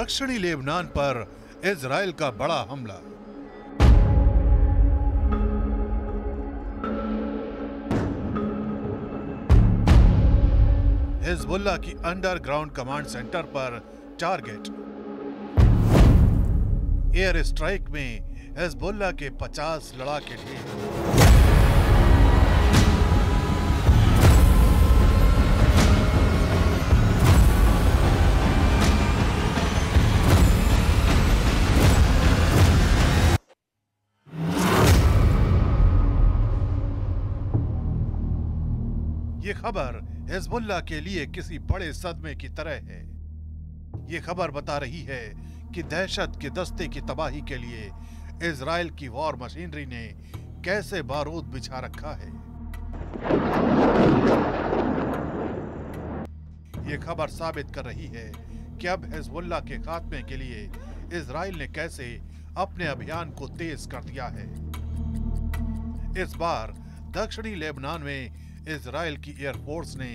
दक्षिणी लेबनान पर इजराइल का बड़ा हमला। हिजबुल्लाह की अंडरग्राउंड कमांड सेंटर पर टारगेट। एयर स्ट्राइक में हिजबुल्लाह के 50 लड़ाके ढेर। ये खबर हिजबुल्लाह के लिए किसी बड़े सदमे की तरह है। ये खबर बता रही है कि दहशत के दस्ते की तबाही के लिए इजराइल की वॉर मशीनरी ने कैसे बारूद बिछा रखा है। ये खबर साबित कर रही है कि अब हिजबुल्लाह के खात्मे के लिए इजराइल ने कैसे अपने अभियान को तेज कर दिया है। इस बार दक्षिणी लेबनान में इजराइल की एयरफोर्स ने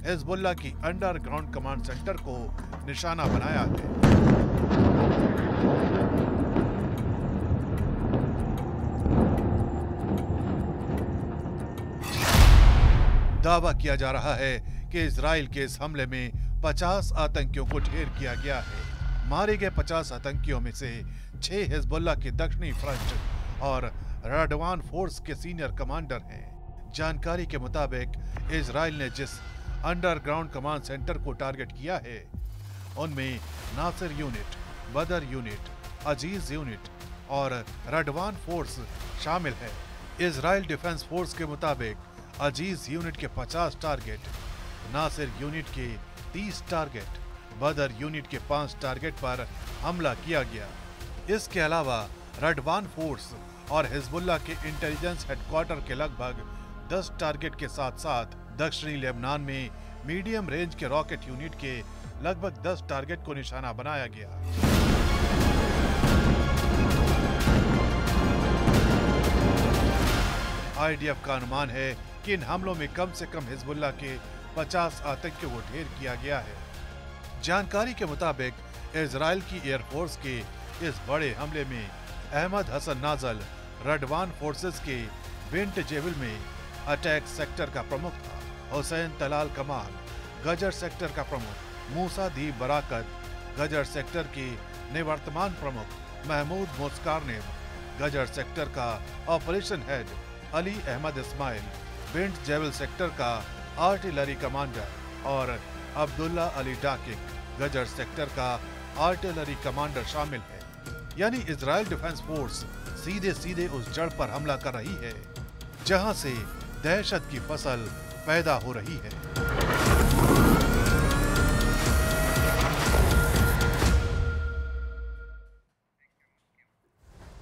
हिजबुल्लाह की अंडरग्राउंड कमांड सेंटर को निशाना बनाया है। दावा किया जा रहा है कि इजराइल के इस हमले में 50 आतंकियों को ढेर किया गया है। मारे गए 50 आतंकियों में से 6 हिजबुल्लाह के दक्षिणी फ्रंट और रडवान फोर्स के सीनियर कमांडर हैं। जानकारी के मुताबिक इजराइल ने जिस अंडरग्राउंड कमांड सेंटर को टारगेट किया है उनमें नासिर यूनिट, बदर यूनिट, अजीज यूनिट और रडवान फोर्स शामिल है। इजराइल डिफेंस फोर्स के मुताबिक अजीज यूनिट के 50 टारगेट, नासिर यूनिट के 30 टारगेट, बदर यूनिट के 5 टारगेट पर हमला किया गया। इसके अलावा रडवान फोर्स और हिजबुल्लाह के इंटेलिजेंस हेडक्वार्टर के लगभग 10 टारगेट के साथ साथ दक्षिणी लेबनान में मीडियम रेंज के रॉकेट यूनिट के लगभग 10 टारगेट को निशाना बनाया गया। आईडीएफ का अनुमान है कि इन हमलों में कम से कम हिजबुल्लाह के 50 आतंकियों को ढेर किया गया है। जानकारी के मुताबिक इजराइल की एयरफोर्स के इस बड़े हमले में अहमद हसन नाजल रडवान फोर्सेस के विंट जेविल में अटैक सेक्टर का प्रमुख था। हुसैन तलाल कमाल गजर सेक्टर का प्रमुख, मूसा दी बराकत गजर सेक्टर के निवर्तमान प्रमुख, महमूद मुस्कारनेव गजर सेक्टर का operation head, Ali Ahmad Ismail Bint Jbeil sector का आर्टिलरी कमांडर और अब्दुल्ला अली डाकिक गजर सेक्टर का आर्टिलरी कमांडर शामिल है। यानी इजराइल डिफेंस फोर्स सीधे सीधे उस जड़ पर हमला कर रही है जहां से दहशत की फसल पैदा हो रही है।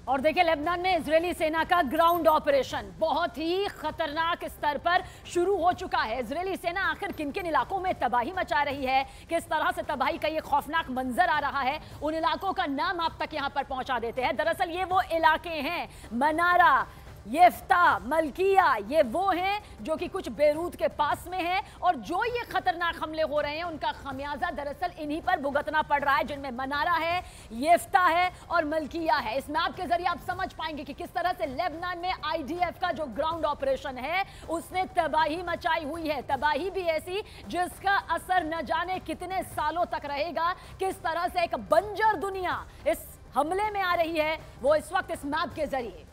और देखिए, लेबनान में इजरायली सेना का ग्राउंड ऑपरेशन बहुत ही खतरनाक स्तर पर शुरू हो चुका है। इजरायली सेना आखिर किन किन इलाकों में तबाही मचा रही है, किस तरह से तबाही का ये खौफनाक मंजर आ रहा है, उन इलाकों का नाम आप तक यहां पर पहुंचा देते हैं। दरअसल ये वो इलाके हैं, मनारा, येफ्ता, मलकिया, ये वो हैं जो कि कुछ बेरूत के पास में हैं। और जो ये खतरनाक हमले हो रहे हैं उनका खमियाजा दरअसल इन्हीं पर भुगतना पड़ रहा है, जिनमें मनारा है, येफ्ता है और मलकिया है। इस मैप के जरिए आप समझ पाएंगे कि किस तरह से लेबनान में आईडीएफ का जो ग्राउंड ऑपरेशन है उसने तबाही मचाई हुई है। तबाही भी ऐसी जिसका असर न जाने कितने सालों तक रहेगा। किस तरह से एक बंजर दुनिया इस हमले में आ रही है वो इस वक्त इस मैप के जरिए